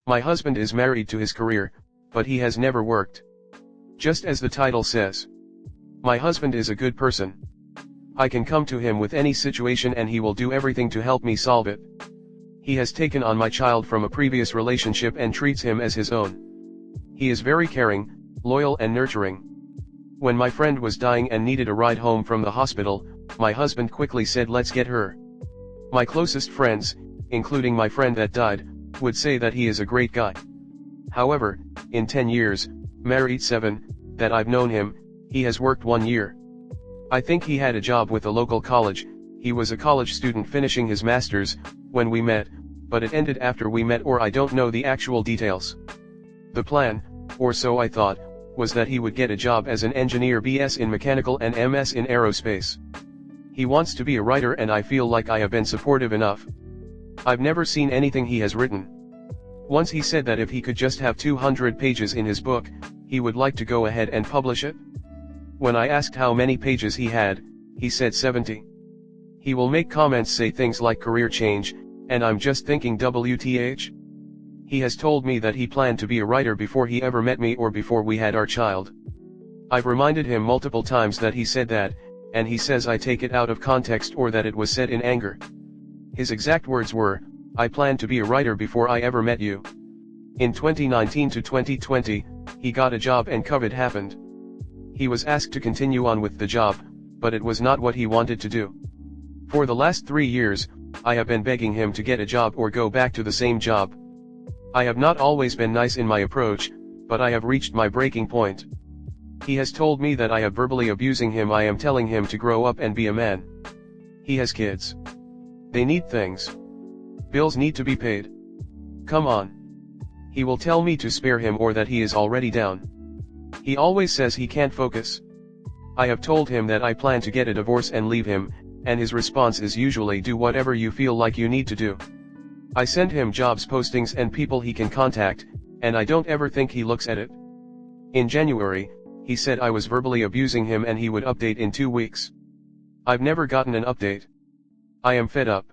My husband is married to his career, but he has never worked. Just as the title says. My husband is a good person. I can come to him with any situation and he will do everything to help me solve it. He has taken on my child from a previous relationship and treats him as his own. He is very caring, loyal and nurturing. When my friend was dying and needed a ride home from the hospital, my husband quickly said, let's get her. My closest friends, including my friend that died, would say that he is a great guy. However, in 10 years, married 7, that I've known him, he has worked 1 year. I think he had a job with a local college. He was a college student finishing his master's, when we met, but it ended after we met, or I don't know the actual details. The plan, or so I thought, was that he would get a job as an engineer, BS in mechanical and MS in aerospace. He wants to be a writer and I feel like I have been supportive enough. I've never seen anything he has written. Once he said that if he could just have 200 pages in his book, he would like to go ahead and publish it. When I asked how many pages he had, he said 70. He will make comments, say things like career change, and I'm just thinking WTH? He has told me that he planned to be a writer before he ever met me or before we had our child. I've reminded him multiple times that he said that, and he says I take it out of context or that it was said in anger. His exact words were, I planned to be a writer before I ever met you. In 2019 to 2020, he got a job and COVID happened. He was asked to continue on with the job, but it was not what he wanted to do. For the last 3 years, I have been begging him to get a job or go back to the same job. I have not always been nice in my approach, but I have reached my breaking point. He has told me that I am verbally abusing him. I am telling him to grow up and be a man. He has kids. They need things. Bills need to be paid. Come on. He will tell me to spare him or that he is already down. He always says he can't focus. I have told him that I plan to get a divorce and leave him, and his response is usually do whatever you feel like you need to do. I send him jobs postings and people he can contact, and I don't ever think he looks at it. In January, he said I was verbally abusing him and he would update in 2 weeks. I've never gotten an update. I am fed up.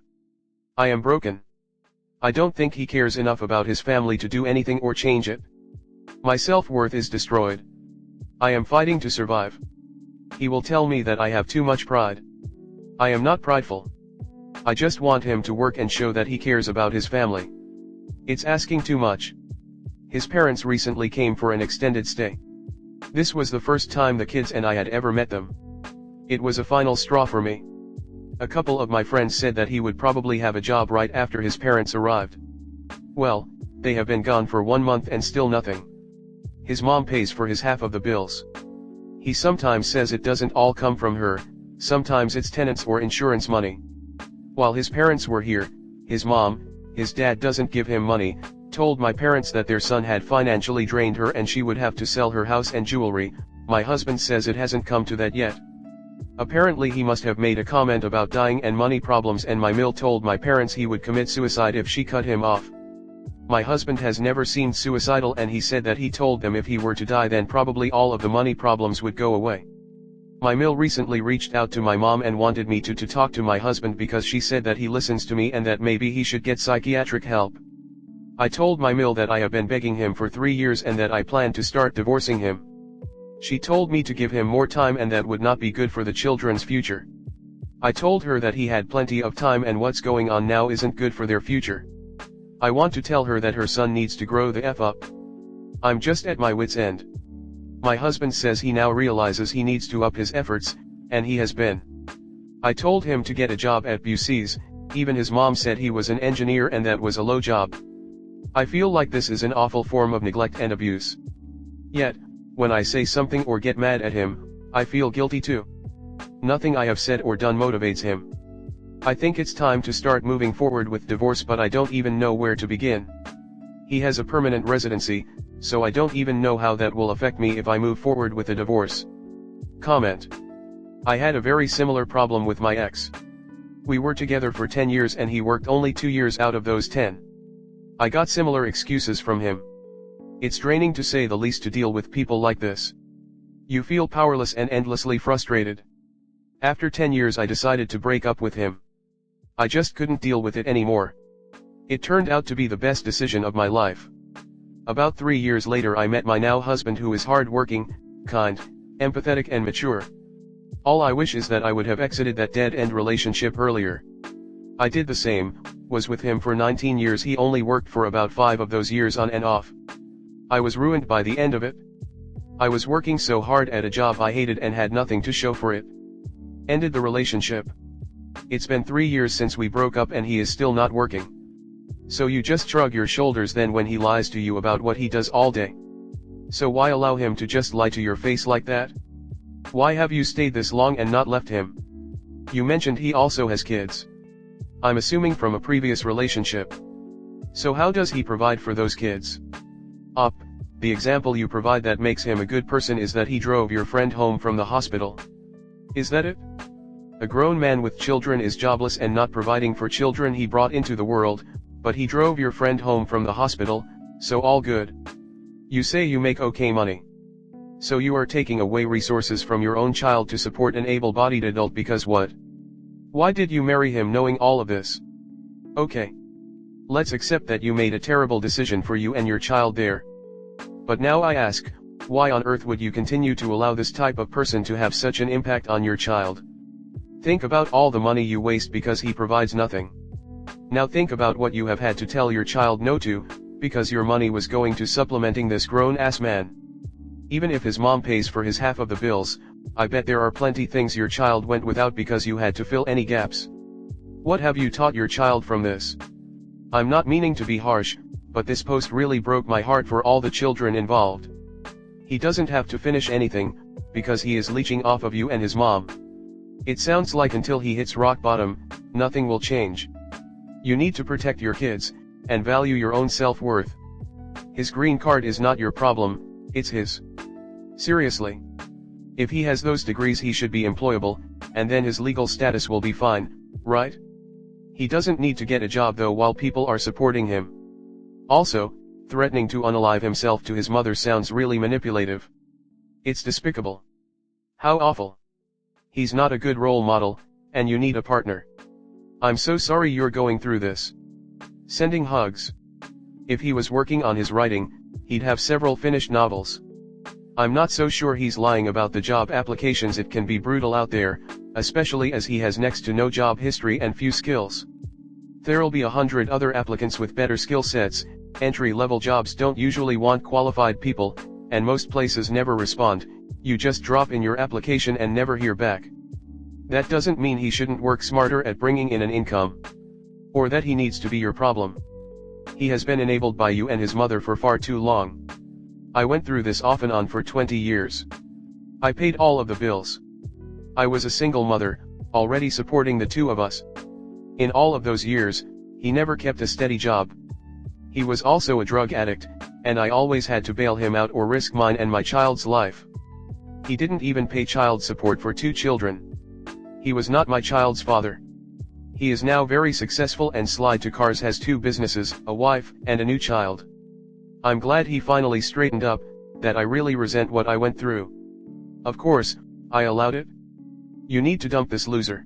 I am broken. I don't think he cares enough about his family to do anything or change it. My self-worth is destroyed. I am fighting to survive. He will tell me that I have too much pride. I am not prideful. I just want him to work and show that he cares about his family. It's asking too much. His parents recently came for an extended stay. This was the first time the kids and I had ever met them. It was a final straw for me. A couple of my friends said that he would probably have a job right after his parents arrived. Well, they have been gone for 1 month and still nothing. His mom pays for his half of the bills. He sometimes says it doesn't all come from her, sometimes it's tenants or insurance money. While his parents were here, his mom, his dad doesn't give him money, told my parents that their son had financially drained her and she would have to sell her house and jewelry. My husband says it hasn't come to that yet. Apparently he must have made a comment about dying and money problems and my mill told my parents he would commit suicide if she cut him off. My husband has never seemed suicidal and he said that he told them if he were to die then probably all of the money problems would go away. My mill recently reached out to my mom and wanted me to talk to my husband because she said that he listens to me and that maybe he should get psychiatric help. I told my mill that I have been begging him for 3 years and that I plan to start divorcing him. She told me to give him more time and that would not be good for the children's future. I told her that he had plenty of time and what's going on now isn't good for their future. I want to tell her that her son needs to grow the F up. I'm just at my wit's end. My husband says he now realizes he needs to up his efforts, and he has been. I told him to get a job at Busey's, even his mom said he was an engineer and that was a low job. I feel like this is an awful form of neglect and abuse. Yet, when I say something or get mad at him, I feel guilty too. Nothing I have said or done motivates him. I think it's time to start moving forward with divorce, but I don't even know where to begin. He has a permanent residency, so I don't even know how that will affect me if I move forward with a divorce. Comment. I had a very similar problem with my ex. We were together for 10 years and he worked only 2 years out of those 10. I got similar excuses from him. It's draining to say the least to deal with people like this. You feel powerless and endlessly frustrated. After 10 years I decided to break up with him. I just couldn't deal with it anymore. It turned out to be the best decision of my life. About 3 years later I met my now husband, who is hard-working, kind, empathetic and mature. All I wish is that I would have exited that dead-end relationship earlier. I did the same, was with him for 19 years. He only worked for about 5 of those years on and off. I was ruined by the end of it. I was working so hard at a job I hated and had nothing to show for it. Ended the relationship. It's been 3 years since we broke up and he is still not working. So you just shrug your shoulders then when he lies to you about what he does all day. So why allow him to just lie to your face like that? Why have you stayed this long and not left him? You mentioned he also has kids. I'm assuming from a previous relationship. So how does he provide for those kids? The example you provide that makes him a good person is that he drove your friend home from the hospital. Is that it? A grown man with children is jobless and not providing for children he brought into the world, but he drove your friend home from the hospital, so all good. You say you make okay money. So you are taking away resources from your own child to support an able-bodied adult because what? Why did you marry him knowing all of this? Okay. Let's accept that you made a terrible decision for you and your child there. But now I ask, why on earth would you continue to allow this type of person to have such an impact on your child? Think about all the money you waste because he provides nothing. Now think about what you have had to tell your child no to, because your money was going to supplementing this grown-ass man. Even if his mom pays for his half of the bills, I bet there are plenty things your child went without because you had to fill any gaps. What have you taught your child from this? I'm not meaning to be harsh, but this post really broke my heart for all the children involved. He doesn't have to finish anything, because he is leeching off of you and his mom. It sounds like until he hits rock bottom, nothing will change. You need to protect your kids, and value your own self-worth. His green card is not your problem, it's his. Seriously. If he has those degrees he should be employable, and then his legal status will be fine, right? He doesn't need to get a job though while people are supporting him. Also, threatening to unalive himself to his mother sounds really manipulative. It's despicable. How awful. He's not a good role model, and you need a partner. I'm so sorry you're going through this. Sending hugs. If he was working on his writing, he'd have several finished novels. I'm not so sure he's lying about the job applications. It can be brutal out there, especially as he has next to no job history and few skills. There'll be 100 other applicants with better skill sets. Entry-level jobs don't usually want qualified people, and most places never respond. You just drop in your application and never hear back. That doesn't mean he shouldn't work smarter at bringing in an income. Or that he needs to be your problem. He has been enabled by you and his mother for far too long. I went through this off and on for 20 years. I paid all of the bills. I was a single mother, already supporting the two of us. In all of those years, he never kept a steady job. He was also a drug addict, and I always had to bail him out or risk mine and my child's life. He didn't even pay child support for 2 children. He was not my child's father. He is now very successful and Slide to Cars has 2 businesses, a wife, and a new child. I'm glad he finally straightened up, that I really resent what I went through. Of course, I allowed it. You need to dump this loser.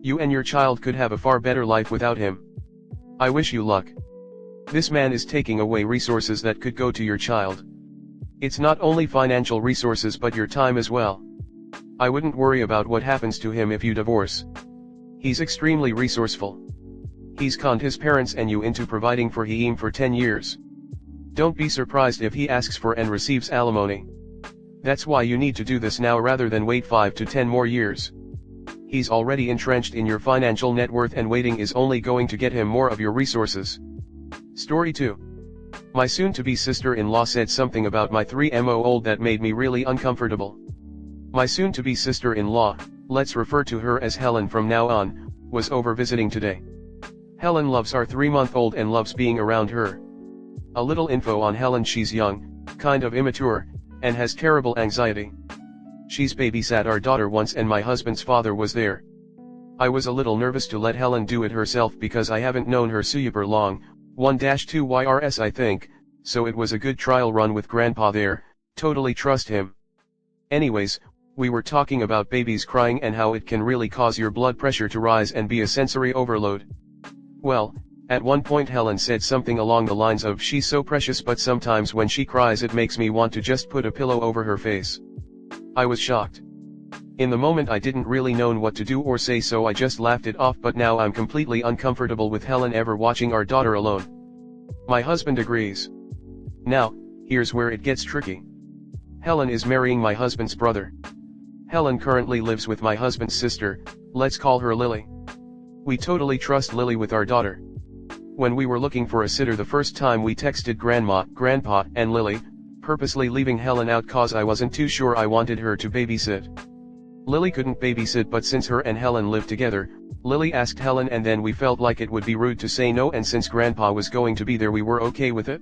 You and your child could have a far better life without him. I wish you luck. This man is taking away resources that could go to your child. It's not only financial resources but your time as well. I wouldn't worry about what happens to him if you divorce. He's extremely resourceful. He's conned his parents and you into providing for him for 10 years. Don't be surprised if he asks for and receives alimony. That's why you need to do this now rather than wait 5 to 10 more years. He's already entrenched in your financial net worth and waiting is only going to get him more of your resources. Story 2. My soon-to-be sister-in-law said something about my 3-month-old that made me really uncomfortable. My soon-to-be sister-in-law, let's refer to her as Helen from now on, was over visiting today. Helen loves our 3-month-old and loves being around her. A little info on Helen: she's young, kind of immature, and has terrible anxiety. She's babysat our daughter once and my husband's father was there. I was a little nervous to let Helen do it herself because I haven't known her super long, 1-2 years I think, so it was a good trial run with grandpa there, totally trust him. Anyways, we were talking about babies crying and how it can really cause your blood pressure to rise and be a sensory overload. Well, At one point Helen said something along the lines of, "She's so precious, but sometimes when she cries it makes me want to just put a pillow over her face." I was shocked. In the moment I didn't really know what to do or say, so I just laughed it off, but now I'm completely uncomfortable with Helen ever watching our daughter alone. My husband agrees. Now, here's where it gets tricky. Helen is marrying my husband's brother. Helen currently lives with my husband's sister, let's call her Lily. We totally trust Lily with our daughter. When we were looking for a sitter the first time, we texted Grandma, Grandpa, and Lily, purposely leaving Helen out cause I wasn't too sure I wanted her to babysit. Lily couldn't babysit, but since her and Helen lived together, Lily asked Helen, and then we felt like it would be rude to say no, and since Grandpa was going to be there we were okay with it.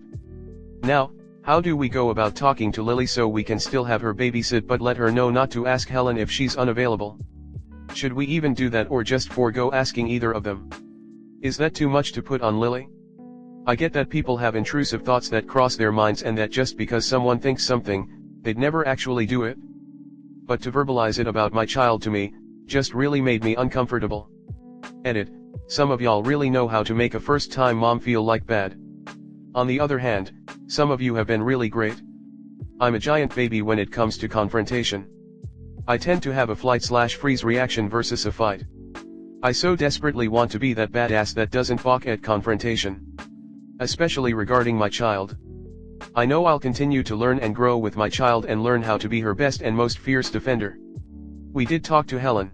Now, how do we go about talking to Lily so we can still have her babysit but let her know not to ask Helen if she's unavailable? Should we even do that or just forego asking either of them? Is that too much to put on Lily? I get that people have intrusive thoughts that cross their minds and that just because someone thinks something, they'd never actually do it. But to verbalize it about my child to me, just really made me uncomfortable. Edit, some of y'all really know how to make a first-time mom feel like bad. On the other hand, some of you have been really great. I'm a giant baby when it comes to confrontation. I tend to have a flight/freeze reaction versus a fight. I so desperately want to be that badass that doesn't balk at confrontation. Especially regarding my child. I know I'll continue to learn and grow with my child and learn how to be her best and most fierce defender. We did talk to Helen.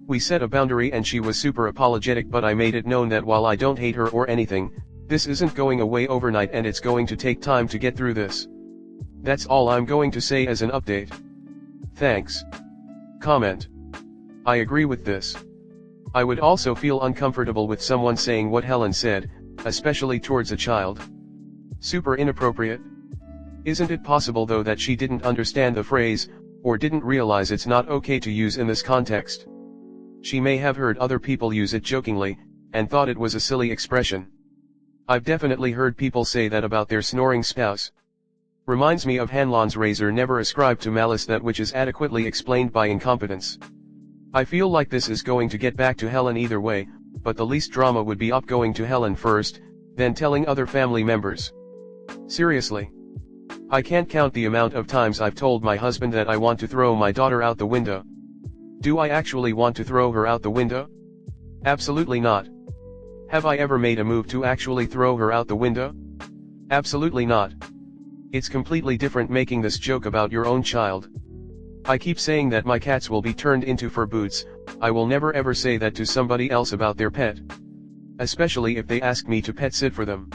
We set a boundary and she was super apologetic, but I made it known that while I don't hate her or anything, this isn't going away overnight and it's going to take time to get through this. That's all I'm going to say as an update. Thanks. Comment. I agree with this. I would also feel uncomfortable with someone saying what Helen said, especially towards a child. Super inappropriate. Isn't it possible though that she didn't understand the phrase, or didn't realize it's not okay to use in this context? She may have heard other people use it jokingly, and thought it was a silly expression. I've definitely heard people say that about their snoring spouse. Reminds me of Hanlon's razor, never ascribe to malice that which is adequately explained by incompetence. I feel like this is going to get back to Helen either way, but the least drama would be going to Helen first, then telling other family members. Seriously. I can't count the amount of times I've told my husband that I want to throw my daughter out the window. Do I actually want to throw her out the window? Absolutely not. Have I ever made a move to actually throw her out the window? Absolutely not. It's completely different making this joke about your own child. I keep saying that my cats will be turned into fur boots. I will never ever say that to somebody else about their pet. Especially if they ask me to pet sit for them.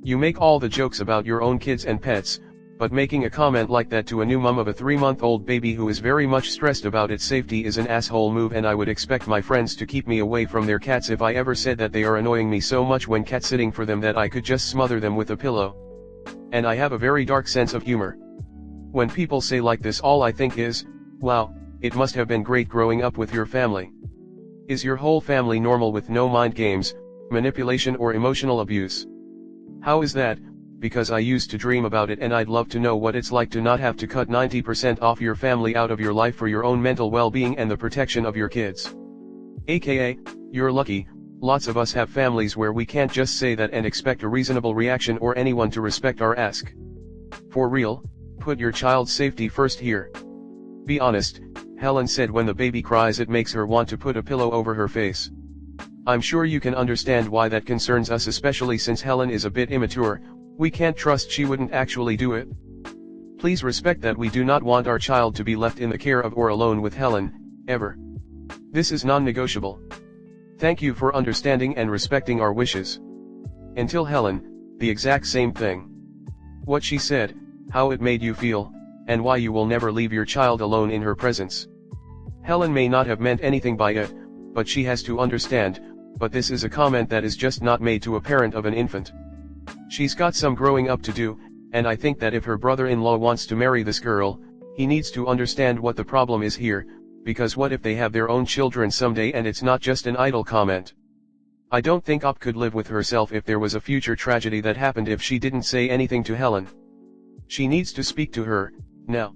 You make all the jokes about your own kids and pets, but making a comment like that to a new mom of a 3-month-old baby who is very much stressed about its safety is an asshole move, and I would expect my friends to keep me away from their cats if I ever said that they are annoying me so much when cat sitting for them that I could just smother them with a pillow. And I have a very dark sense of humor. When people say like this, all I think is, wow, it must have been great growing up with your family. Is your whole family normal with no mind games, manipulation or emotional abuse? How is that? Because I used to dream about it, and I'd love to know what it's like to not have to cut 90% off your family out of your life for your own mental well-being and the protection of your kids. AKA, you're lucky. Lots of us have families where we can't just say that and expect a reasonable reaction or anyone to respect our ask. For real, put your child's safety first here. Be honest, Helen said when the baby cries it makes her want to put a pillow over her face. I'm sure you can understand why that concerns us, especially since Helen is a bit immature. We can't trust she wouldn't actually do it. Please respect that we do not want our child to be left in the care of or alone with Helen, ever. This is non-negotiable. Thank you for understanding and respecting our wishes. Until Helen, the exact same thing. What she said, how it made you feel, and why you will never leave your child alone in her presence. Helen may not have meant anything by it, but she has to understand, but this is a comment that is just not made to a parent of an infant. She's got some growing up to do, and I think that if her brother-in-law wants to marry this girl, he needs to understand what the problem is here, because what if they have their own children someday and it's not just an idle comment? I don't think Op could live with herself if there was a future tragedy that happened if she didn't say anything to Helen. She needs to speak to her, now.